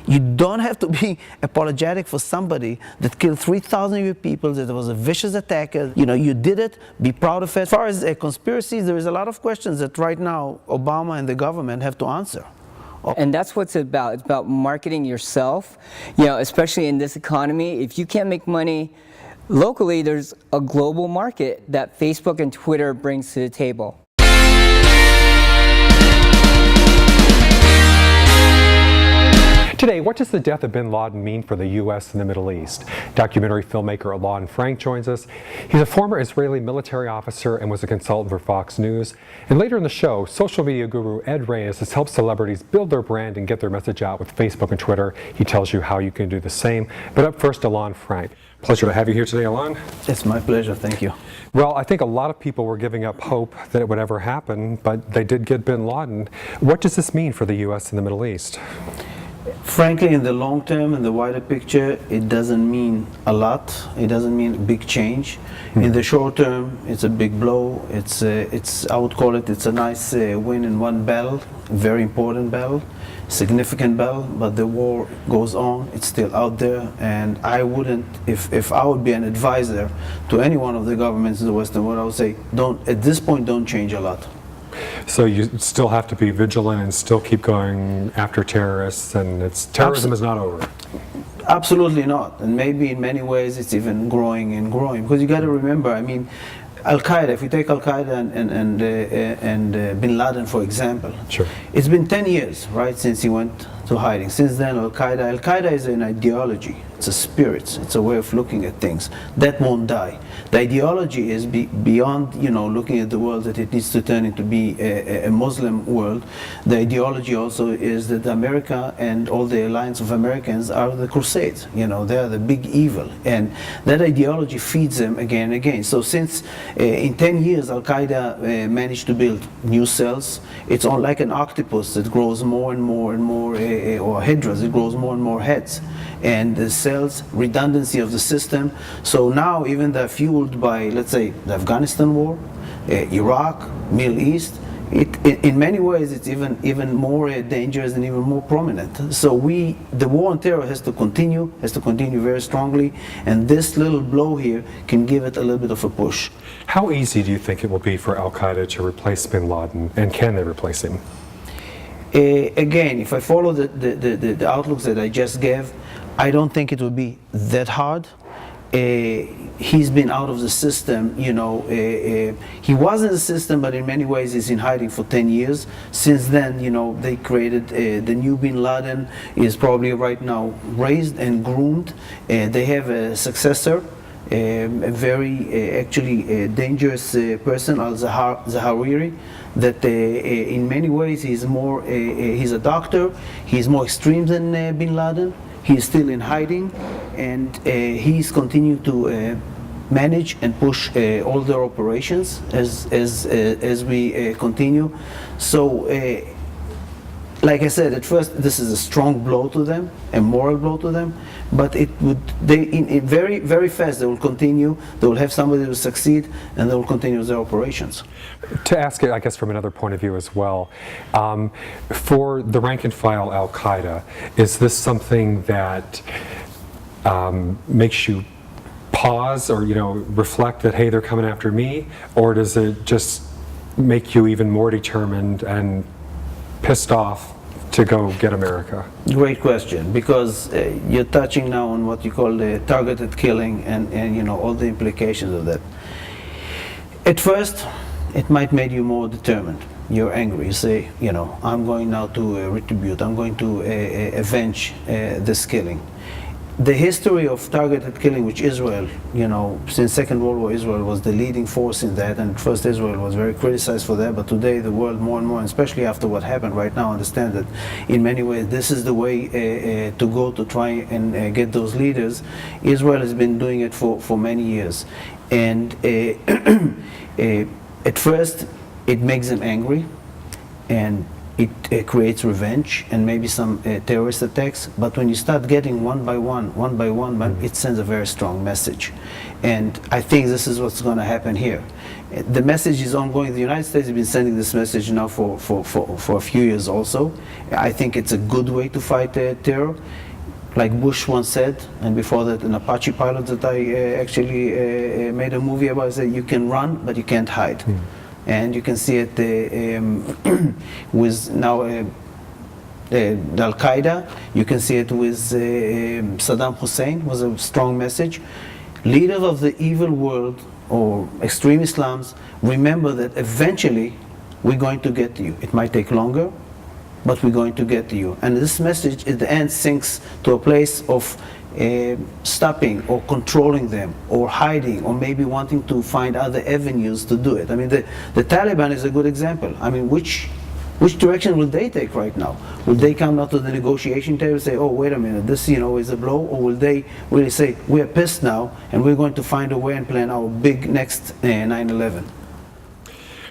You don't have to be apologetic for somebody that killed 3,000 of your people, that was a vicious attacker. You know, you did it, be proud of it. As far as conspiracies, there is a lot of questions that right now Obama and the government have to answer. And that's what it's about. It's about marketing yourself, you know, especially in this economy. If you can't make money locally, there's a global market that Facebook and Twitter brings to the table. Today, what does the death of bin Laden mean for the U.S. and the Middle East? Documentary filmmaker Laden Frank joins us. He's a former Israeli military officer and was a consultant for Fox News. And later in the show, social media guru Ed Reyes has helped celebrities build their brand and get their message out with Facebook and Twitter. He tells you how you can do the same. But up first, Laden Frank. Pleasure to have you here today, Laden. It's my pleasure, thank you. Well, I think a lot of people were giving up hope that it would ever happen, but they did get bin Laden. What does this mean for the U.S. and the Middle East? Frankly, in the long term, in the wider picture, it doesn't mean a lot. It doesn't mean a big change. In the short term, it's a big blow. I would call it, it's a nice win in one battle, very important battle, significant battle, but the war goes on. It's still out there, and I wouldn't, if I would be an advisor to any one of the governments in the Western world, I would say, at this point, don't change a lot. So you still have to be vigilant and still keep going after terrorists, and terrorism is not over. Absolutely not, and maybe in many ways it's even growing and growing, because you got to remember, I mean, Al-Qaeda, if we take Al-Qaeda and bin Laden, for example, sure. It's been 10 years, right, since he went to hiding. Since then, Al-Qaeda is an ideology. It's a spirit. It's a way of looking at things. That won't die. The ideology is beyond, you know, looking at the world that it needs to turn into be a Muslim world. The ideology also is that America and all the alliance of Americans are the Crusades. You know, they are the big evil, and that ideology feeds them again and again. So since in 10 years, Al-Qaeda managed to build new cells. It's on like an octopus that grows more and more and more, or hydras, it grows more and more heads. And the cells, redundancy of the system. So now even they're fueled by, let's say, the Afghanistan war, Iraq, Middle East. In many ways, it's even more dangerous and even more prominent. So the war on terror has to continue very strongly, and this little blow here can give it a little bit of a push. How easy do you think it will be for Al-Qaeda to replace bin Laden, and can they replace him? Again, if I follow the outlooks that I just gave, I don't think it will be that hard. He's been out of the system, you know, he was in the system, but in many ways he's in hiding for 10 years. Since then, you know, they created the new bin Laden is probably right now raised and groomed. They have a successor, a very actually dangerous person, al-Zawahiri, that in many ways he's a doctor, he's more extreme than bin Laden. He's still in hiding, and he's continued to manage and push all their operations as we continue. So, like I said, at first this is a strong blow to them, a moral blow to them, but very, very fast they will continue. They will have somebody to succeed, and they will continue their operations. To ask it, I guess, from another point of view as well, for the rank and file Al-Qaeda, is this something that makes you pause or, you know, reflect that, hey, they're coming after me, or does it just make you even more determined and pissed off to go get America? Great question, because you're touching now on what you call the targeted killing and you know, all the implications of that. At first, it might make you more determined. You're angry. You say, you know, I'm going now to retribute. I'm going to avenge this killing. The history of targeted killing, which Israel, you know, since Second World War, Israel was the leading force in that, and first Israel was very criticized for that, but today the world more and more, and especially after what happened right now, understand that in many ways this is the way to go to try and get those leaders. Israel has been doing it for many years. And at first it makes them angry, and it creates revenge and maybe some terrorist attacks, but when you start getting one by one, it sends a very strong message. And I think this is what's going to happen here. The message is ongoing. The United States has been sending this message now for a few years also. I think it's a good way to fight terror. Like Bush once said, and before that an Apache pilot that I actually made a movie about, said you can run but you can't hide. And you can see it with now Al-Qaeda, you can see it with Saddam Hussein, was a strong message. Leaders of the evil world or extreme Islams, remember that eventually we're going to get to you. It might take longer, but we're going to get to you. And this message at the end sinks to a place of stopping or controlling them or hiding or maybe wanting to find other avenues to do it. I mean, the Taliban is a good example. I mean, which direction will they take right now? Will they come now to the negotiation table and say, oh, wait a minute, this is a blow? Or will they really say, we are pissed now and we're going to find a way and plan our big next 9/11?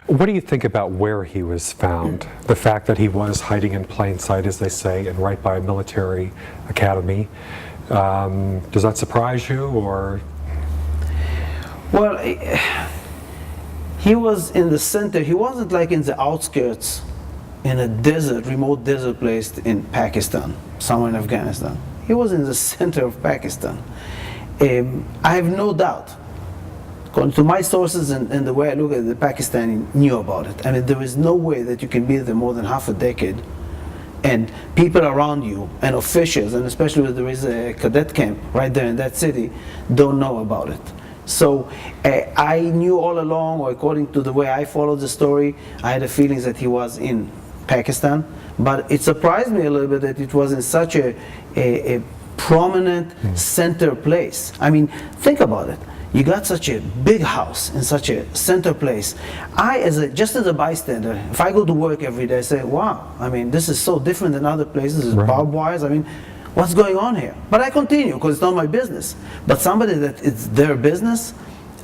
What do you think about where he was found? The fact that he was hiding in plain sight, as they say, and right by a military academy. Does that surprise you, or? Well, he was in the center. He wasn't like in the outskirts, in a desert, remote desert place in Pakistan, somewhere in Afghanistan. He was in the center of Pakistan. I have no doubt, according to my sources and the way I look at it, the Pakistani knew about it. I mean, there is no way that you can be there more than half a decade and people around you and officials, and especially when there is a cadet camp right there in that city, don't know about it. So I knew all along, or according to the way I followed the story, I had a feeling that he was in Pakistan, but it surprised me a little bit that it was in such a prominent center place. I mean, think about it. You got such a big house in such a center place. Just as a bystander, if I go to work every day, I say, wow, I mean, this is so different than other places. There's barbed wires. I mean, what's going on here? But I continue because it's not my business. But somebody that it's their business,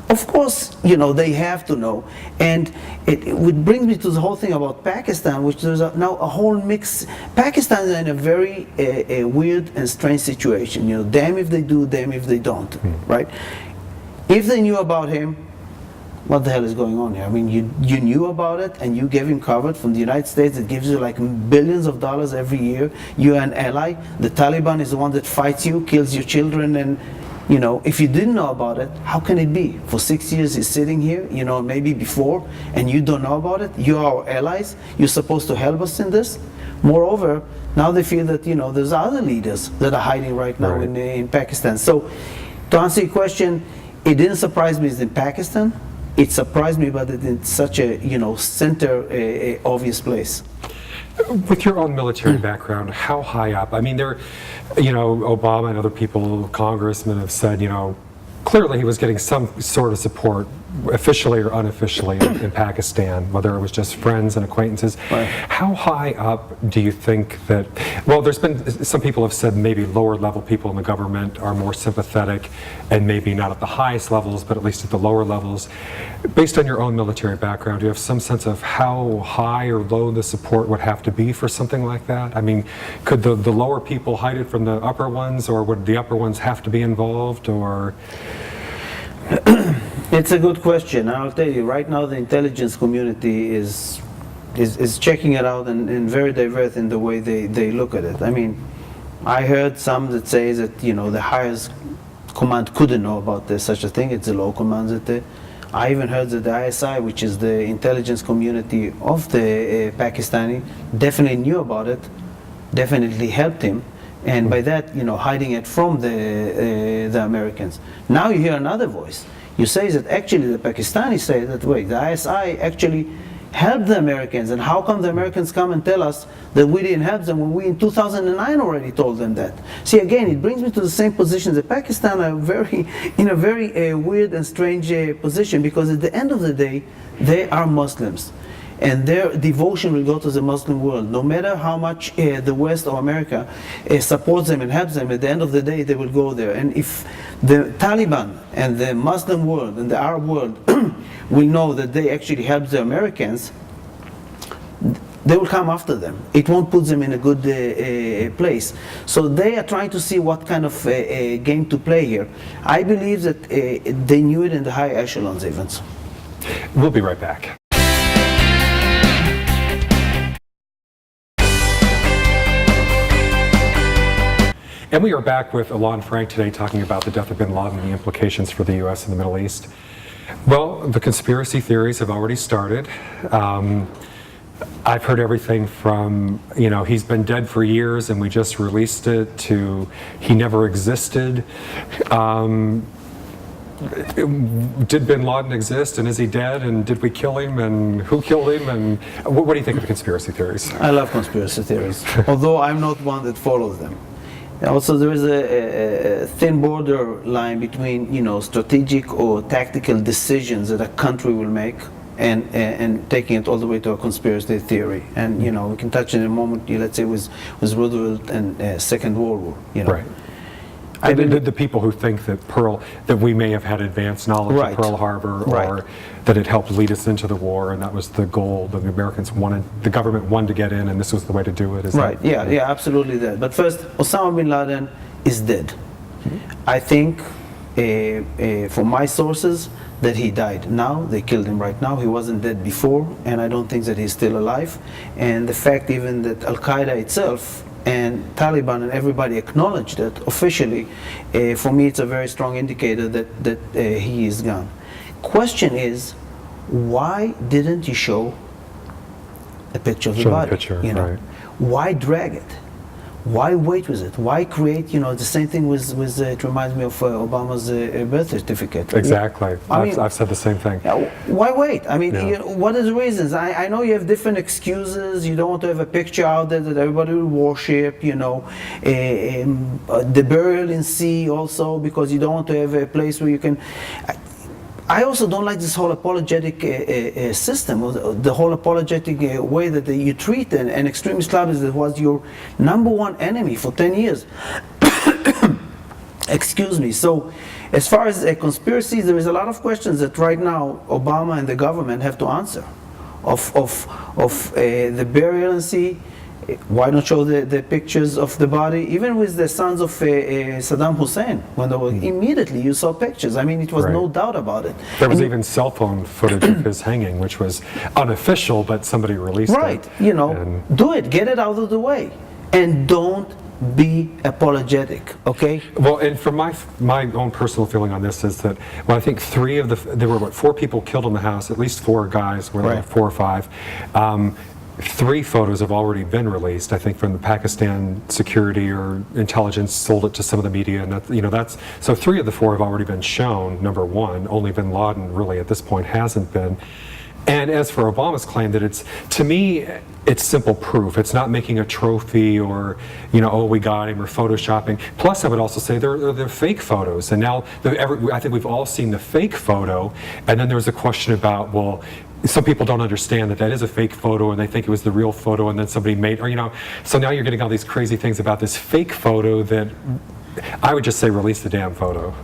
of course, they have to know. And it brings me to the whole thing about Pakistan, which there's now a whole mix. Pakistan is in a very weird and strange situation. Damn if they do, damn if they don't, right? If they knew about him, what the hell is going on here? I mean, you knew about it and you gave him cover from the United States. It gives you like billions of dollars every year. You're an ally. The Taliban is the one that fights you, kills your children, and if you didn't know about it, how can it be? For 6 years he's sitting here, maybe before, and you don't know about it. You're our allies. You're supposed to help us in this. Moreover, now they feel that there's other leaders that are hiding right now in Pakistan. So, to answer your question, it didn't surprise me it's in Pakistan. It surprised me, but it's in such a center, obvious place. With your own military background, how high up? I mean, Obama and other people, congressmen have said, clearly he was getting some sort of support, officially or unofficially, in Pakistan, whether it was just friends and acquaintances. Right. How high up do you think that, well, there's been, some people have said maybe lower level people in the government are more sympathetic and maybe not at the highest levels, but at least at the lower levels. Based on your own military background, do you have some sense of how high or low the support would have to be for something like that? I mean, could the lower people hide it from the upper ones, or would the upper ones have to be involved, or? It's a good question. I'll tell you, right now the intelligence community is checking it out and very diverse in the way they look at it. I mean, I heard some that say that the highest command couldn't know about such a thing. It's the low command that I even heard that the ISI, which is the intelligence community of the Pakistani, definitely knew about it, definitely helped him, and by that, hiding it from the Americans. Now you hear another voice. You say that actually the Pakistanis say that, wait, the ISI actually helped the Americans, and how come the Americans come and tell us that we didn't help them when we in 2009 already told them that? See, again, it brings me to the same position that Pakistan are in a very weird and strange position, because at the end of the day, they are Muslims. And their devotion will go to the Muslim world. No matter how much the West or America supports them and helps them, at the end of the day they will go there. And if the Taliban and the Muslim world and the Arab world will know that they actually helped the Americans, they will come after them. It won't put them in a good place. So they are trying to see what kind of game to play here. I believe that they knew it in the high echelons even. We'll be right back. And we are back with Alon Frank today talking about the death of bin Laden and the implications for the U.S. and the Middle East. Well, the conspiracy theories have already started. I've heard everything from, he's been dead for years and we just released it, to he never existed. Did bin Laden exist, and is he dead, and did we kill him, and who killed him, and what do you think of the conspiracy theories? I love conspiracy theories, although I'm not one that follows them. Also, there is a thin border line between, strategic or tactical decisions that a country will make and taking it all the way to a conspiracy theory. And, we can touch in a moment, let's say, with Roosevelt and Second World War, Right. The people who think that we may have had advanced knowledge Right. of Pearl Harbor, Right. or that it helped lead us into the war, and that was the goal that the Americans wanted, the government wanted to get in, and this was the way to do it. Right, yeah, absolutely that. But first, Osama bin Laden is dead. I think, from my sources, that he died now. They killed him right now. He wasn't dead before, and I don't think that he's still alive. And the fact even that Al-Qaeda itself and Taliban and everybody acknowledged it officially, for me it's a very strong indicator that he is gone. Question is, why didn't you show a picture of the body? Right. Why drag it? Why wait with it? Why create, the same thing with it reminds me of Obama's birth certificate. Exactly. I've said the same thing. Why wait? I mean, Yeah. what are the reasons? I know you have different excuses. You don't want to have a picture out there that everybody will worship, the burial in sea also, because you don't want to have a place where you can... I also don't like this whole apologetic system, or the whole apologetic way that you treat an extremist Islamist that was your number one enemy for 10 years. Excuse me. So, as far as conspiracies, there is a lot of questions that right now Obama and the government have to answer. Of the burial in sea. Why not show the pictures of the body? Even with the sons of Saddam Hussein, when there were immediately you saw pictures. I mean, it was no doubt about it. There was even cell phone footage of his hanging, which was unofficial, but somebody released it. Right, do it, get it out of the way, and don't be apologetic, okay? Well, and from my own personal feeling on this is that, I think there were 4 people killed in the house, at least 4 guys, were there 4 or 5. 3 photos have already been released, I think, from the Pakistan security or intelligence sold it to some of the media, and that's so 3 of the 4 have already been shown. Number 1, only bin Laden really at this point hasn't been. And as for Obama's claim that to me, it's simple proof. It's not making a trophy or, we got him, or photoshopping. Plus, I would also say they're fake photos. And now, I think we've all seen the fake photo. And then there was a question about, well, some people don't understand that is a fake photo, and they think it was the real photo, and then somebody made, so now you're getting all these crazy things about this fake photo that I would just say release the damn photo.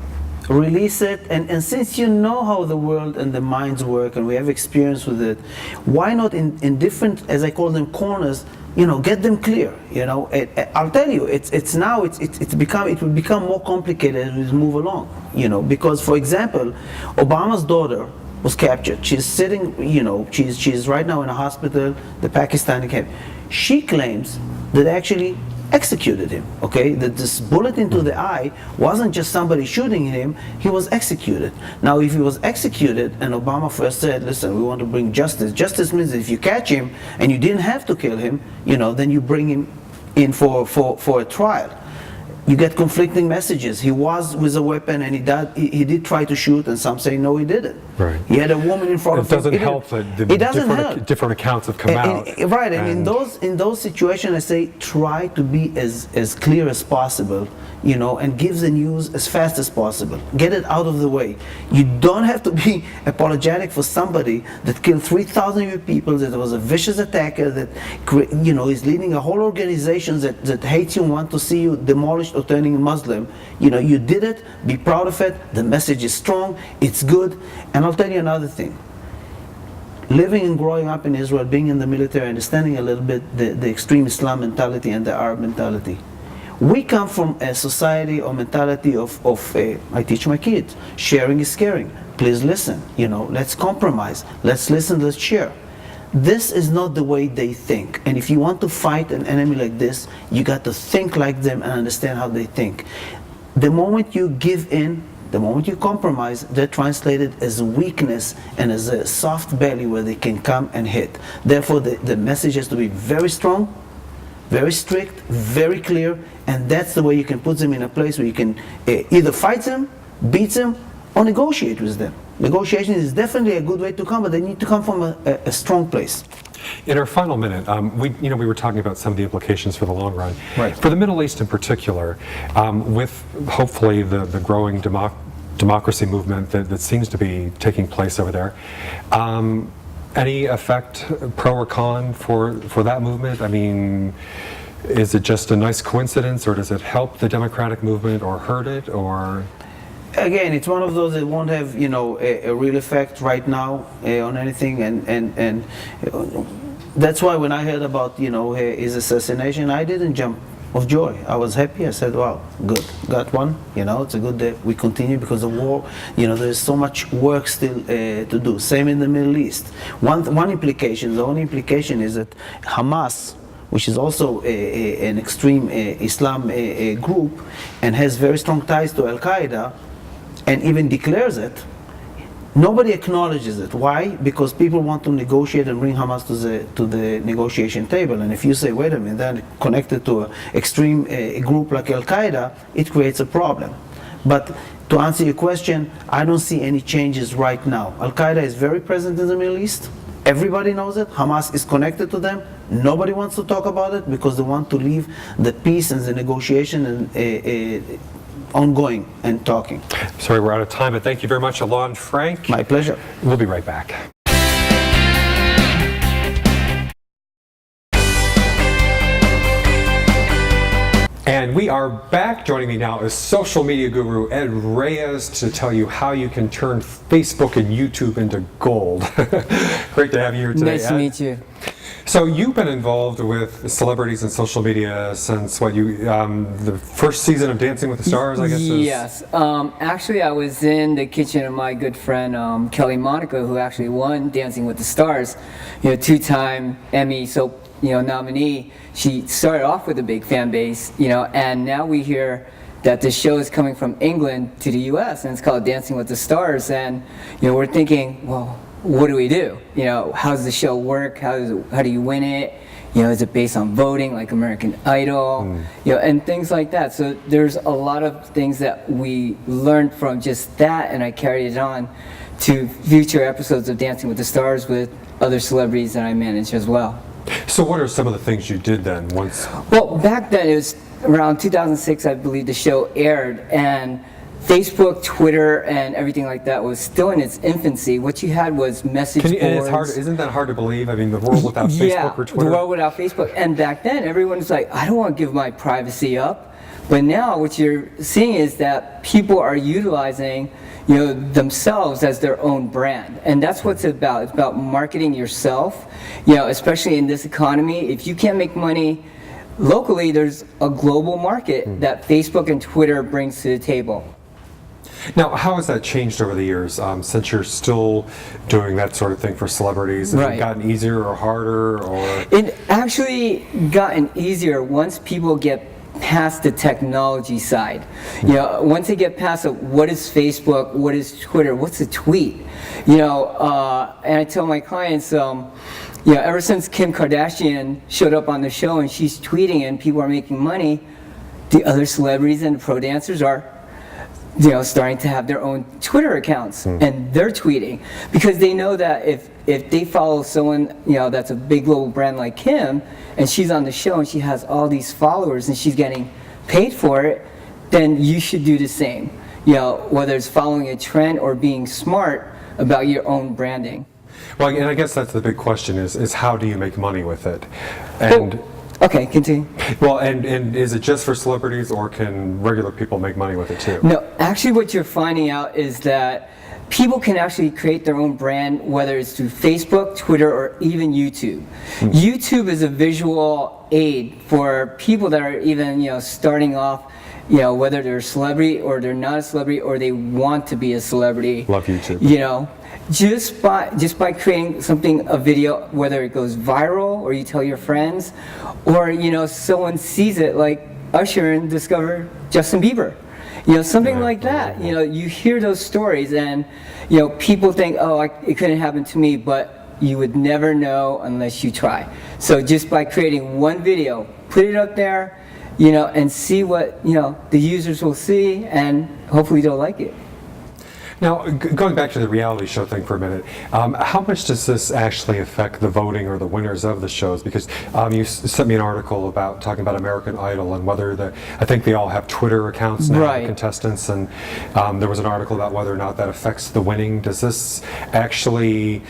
Release it, and since you know how the world and the minds work, and we have experience with it, why not in different, as I call them, corners, get them clear. I'll tell you, it will become more complicated as we move along. Because, for example, Obama's daughter was captured. She's sitting, she's right now in a hospital, the Pakistani camp. She claims that actually executed him, okay? That this bullet into the eye wasn't just somebody shooting him, he was executed. Now, if he was executed, and Obama first said, listen, we want to bring justice. Justice means that if you catch him, and you didn't have to kill him, then you bring him in for a trial. You get conflicting messages. He was with a weapon, and he did try to shoot, and some say no, he didn't. Right. He had a woman in front of him. It doesn't help that different accounts have come out. Right, and in those situations, I say try to be as clear as possible, and give the news as fast as possible. Get it out of the way. You don't have to be apologetic for somebody that killed 3,000 people, that was a vicious attacker, that is leading a whole organization that hates you and wants to see you demolished or turning Muslim. You did it. Be proud of it. The message is strong. It's good. And I'll tell you another thing. living and growing up in Israel, being in the military, understanding a little bit the extreme Islam mentality and the Arab mentality. We come from a society or mentality of I teach my kids, sharing is caring. Please listen, let's compromise, let's listen, let's share. This is not the way they think. And if you want to fight an enemy like this, you got to think like them and understand how they think. The moment you give in, the moment you compromise, they're translated as weakness and as a soft belly where they can come and hit. Therefore, the message has to be very strong, very strict, very clear, and that's the way you can put them in a place where you can either fight them, beat them, or negotiate with them. Negotiation is definitely a good way to come, but they need to come from a strong place. In our final minute, we were talking about some of the implications for the long run. Right. For the Middle East in particular, with hopefully the growing democracy movement that seems to be taking place over there, any effect, pro or con, for that movement? I mean, is it just a nice coincidence, or does it help the democratic movement or hurt it, or? Again, it's one of those that won't have a real effect right now on anything, and that's why when I heard about his assassination, I didn't jump of joy. I was happy. I said, wow, good, got one. It's a good day. We continue because the war, there's so much work still to do. Same in the Middle East. One implication, the only implication is that Hamas, which is also an extreme Islam group and has very strong ties to Al-Qaeda, and even declares it, nobody acknowledges it. Why? Because people want to negotiate and bring Hamas to the negotiation table. And if you say, wait a minute, they're connected to an extreme group like Al-Qaeda, it creates a problem. But to answer your question, I don't see any changes right now. Al-Qaeda is very present in the Middle East. Everybody knows it. Hamas is connected to them. Nobody wants to talk about it because they want to leave the peace and the negotiation and ongoing and talking. Sorry, we're out of time, but thank you very much, Laden Frank. My pleasure. We'll be right back. And we are back. Joining me now is social media guru Ed Reyes to tell you how you can turn Facebook and YouTube into gold. Great to have you here today, Nice to meet you. So you've been involved with celebrities and social media since the first season of Dancing with the Stars, I guess? Yes. Actually, I was in the kitchen of my good friend Kelly Monaco, who actually won Dancing with the Stars, two-time Emmy nominee. She started off with a big fan base, and now we hear that the show is coming from England to the U.S. and it's called Dancing with the Stars, and we're thinking, well, what do we do? How does the show work? How do you win it? Is it based on voting like American Idol? And things like that. So there's a lot of things that we learned from just that, and I carried it on to future episodes of Dancing with the Stars with other celebrities that I manage as well. So what are some of the things you did then Well, back then it was around 2006, I believe the show aired, and Facebook, Twitter, and everything like that was still in its infancy. What you had was message boards. And it's hard, isn't that hard to believe? I mean, the world without Facebook or Twitter? The world without Facebook. And back then, everyone was like, I don't want to give my privacy up. But now what you're seeing is that people are utilizing themselves as their own brand. And that's what it's about. It's about marketing yourself, especially in this economy. If you can't make money locally, there's a global market that Facebook and Twitter brings to the table. Now, how has that changed over the years since you're still doing that sort of thing for celebrities? Has it gotten easier or harder? Or it actually gotten easier once people get past the technology side. Once they get past what is Facebook, what is Twitter, what's a tweet? And I tell my clients, ever since Kim Kardashian showed up on the show and she's tweeting and people are making money, the other celebrities and pro dancers are starting to have their own Twitter accounts and they're tweeting because they know that if they follow someone that's a big global brand like Kim and she's on the show and she has all these followers and she's getting paid for it, then you should do the same. Whether it's following a trend or being smart about your own branding. Well, and I guess that's the big question is how do you make money with it? And Okay, continue. Well, and is it just for celebrities, or can regular people make money with it too? No, actually what you're finding out is that people can actually create their own brand, whether it's through Facebook, Twitter, or even YouTube. YouTube is a visual aid for people that are even, starting off, whether they're a celebrity or they're not a celebrity or they want to be a celebrity. Love YouTube. Just by creating something, a video, whether it goes viral or you tell your friends, or someone sees it, like Usher and discover Justin Bieber, something like that. You hear those stories, and people think, oh, it couldn't happen to me, but you would never know unless you try. So just by creating one video, put it up there, and see what the users will see, and hopefully they'll like it. Now, going back to the reality show thing for a minute, how much does this actually affect the voting or the winners of the shows? Because you sent me an article talking about American Idol and whether I think they all have Twitter accounts now, right, the contestants, and there was an article about whether or not that affects the winning. Does this actually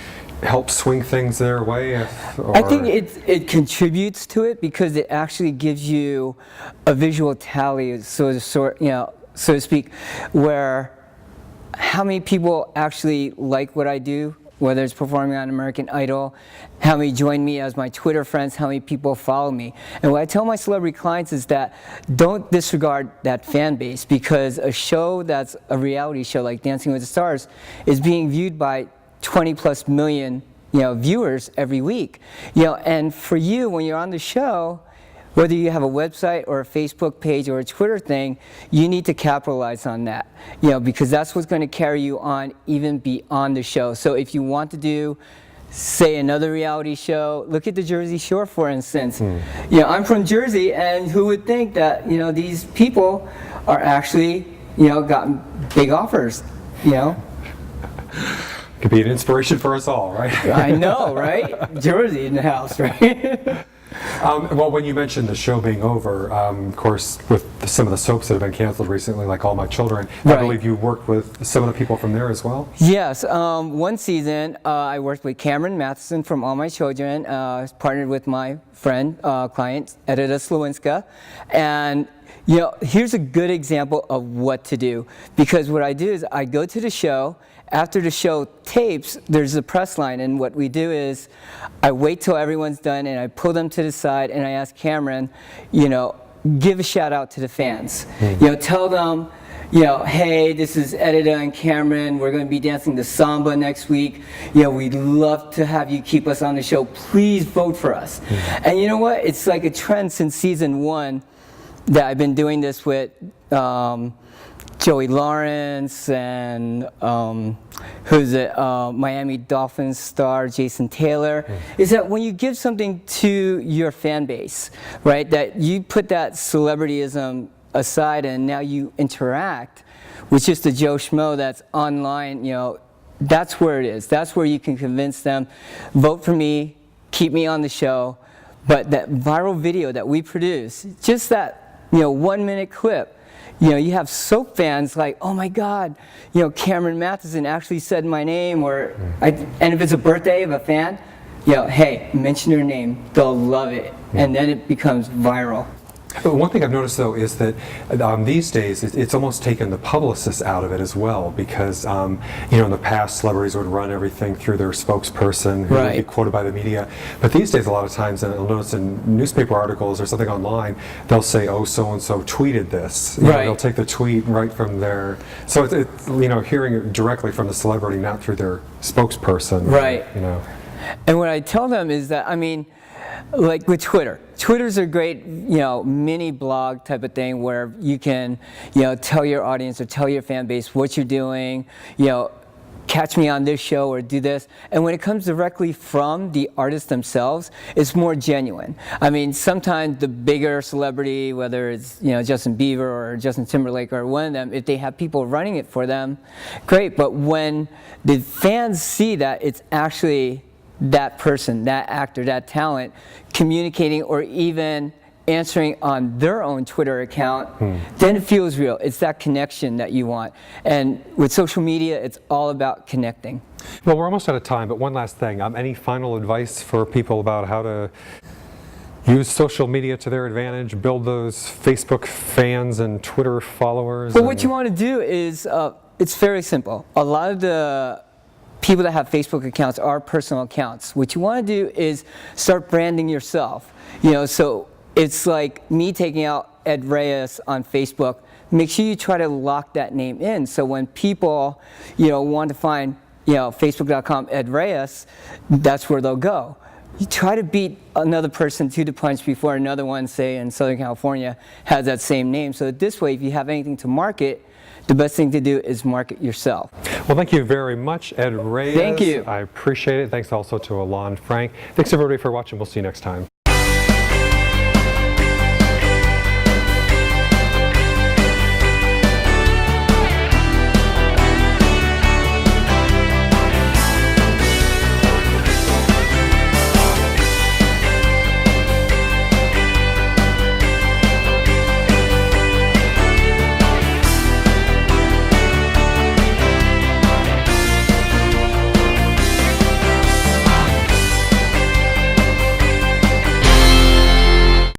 help swing things their way? I think it contributes to it because it actually gives you a visual tally, so to speak, where how many people actually like what I do, whether it's performing on American Idol, how many join me as my Twitter friends, how many people follow me. And what I tell my celebrity clients is that don't disregard that fan base, because a show that's a reality show like Dancing with the Stars is being viewed by 20+ million viewers every week. And for you, when you're on the show, whether you have a website or a Facebook page or a Twitter thing, you need to capitalize on that, because that's what's going to carry you on even beyond the show. So if you want to do, say, another reality show, look at the Jersey Shore, for instance. I'm from Jersey, and who would think that, these people are actually, gotten big offers, Could be an inspiration for us all, right? I know, right? Jersey in the house, right? Well, when you mentioned the show being over, of course, with some of the soaps that have been canceled recently, like All My Children, right, I believe you worked with some of the people from there as well? Yes. One season, I worked with Cameron Matheson from All My Children, partnered with my friend, client, Edita Slowinska. And here's a good example of what to do. Because what I do is I go to the show. After the show tapes, there's a press line, and what we do is I wait till everyone's done and I pull them to the side and I ask Cameron, give a shout out to the fans. Tell them, hey, this is Edita and Cameron. We're going to be dancing the samba next week. We'd love to have you keep us on the show. Please vote for us. And you know what? It's like a trend since season 1 that I've been doing this with Joey Lawrence and Miami Dolphins star Jason Taylor, is that when you give something to your fan base, right, that you put that celebrityism aside and now you interact with just the Joe Schmo that's online, that's where it is. That's where you can convince them, vote for me, keep me on the show. But that viral video that we produce, just that 1-minute clip, you have soap fans like, oh my God, Cameron Matheson actually said my name, and if it's a birthday of a fan, hey, mention your name, they'll love it, and then it becomes viral. One thing I've noticed, though, is that these days it's almost taken the publicists out of it as well, because in the past celebrities would run everything through their spokesperson who would be quoted by the media. But these days, a lot of times, and I'll notice in newspaper articles or something online, they'll say, "Oh, so and so tweeted this." They'll take the tweet right from their. So it's hearing it directly from the celebrity, not through their spokesperson. Right. And what I tell them is that, like with Twitter. Twitter's a great, mini blog type of thing where you can, tell your audience or tell your fan base what you're doing, catch me on this show or do this. And when it comes directly from the artists themselves, it's more genuine. Sometimes the bigger celebrity, whether it's, Justin Bieber or Justin Timberlake or one of them, if they have people running it for them, great. But when the fans see that it's actually that person, that actor, that talent, communicating or even answering on their own Twitter account, then it feels real. It's that connection that you want. And with social media, it's all about connecting. Well, we're almost out of time, but one last thing. Any final advice for people about how to use social media to their advantage, build those Facebook fans and Twitter followers? Well, what you want to do is, it's very simple. A lot of the people that have Facebook accounts are personal accounts. What you want to do is start branding yourself. So it's like me taking out Ed Reyes on Facebook. Make sure you try to lock that name in. So when people, want to find, Facebook.com Ed Reyes, that's where they'll go. You try to beat another person to the punch before another one, say in Southern California, has that same name. So this way, if you have anything to market, the best thing to do is market yourself. Well, thank you very much, Ed Reyes. Thank you. I appreciate it. Thanks also to Laden Frank. Thanks everybody for watching. We'll see you next time.